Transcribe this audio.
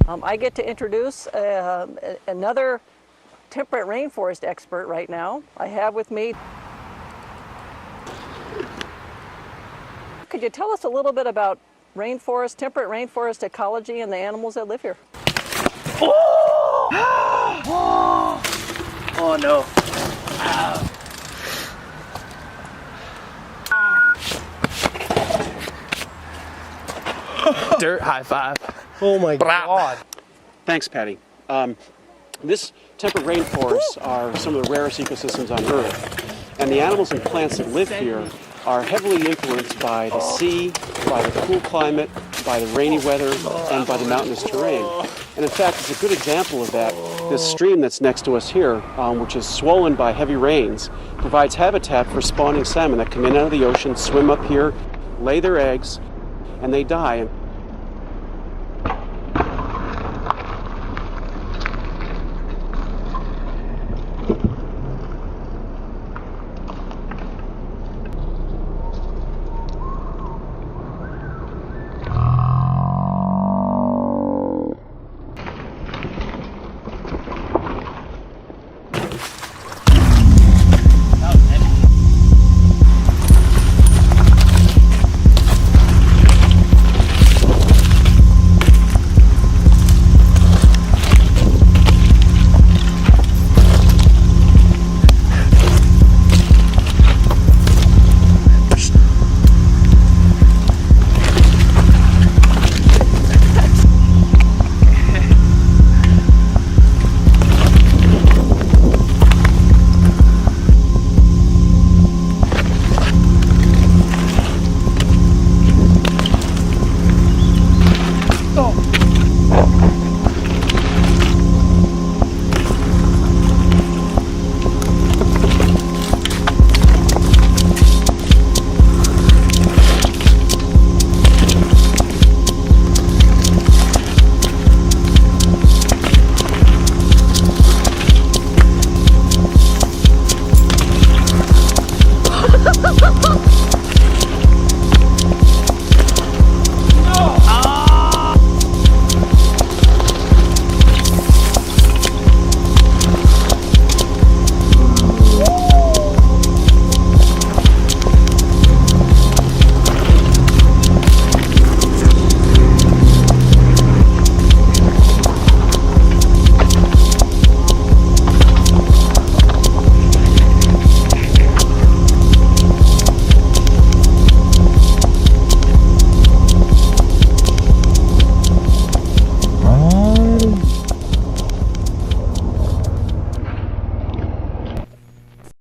I get to introduce another temperate rainforest expert right now. I have with me. Could you tell us a little bit about rainforest, temperate rainforest ecology and the animals that live here? Oh, oh no. Ow. Dirt high five. Oh my God. Thanks, Patty. This temperate rainforests are some of the rarest ecosystems on Earth, and the animals and plants that live here are heavily influenced by the sea, by the cool climate, by the rainy weather, and by the mountainous terrain. And in fact, it's a good example of that. This stream that's next to us here, which is swollen by heavy rains, provides habitat for spawning salmon that come in out of the ocean, swim up here, lay their eggs, and they die.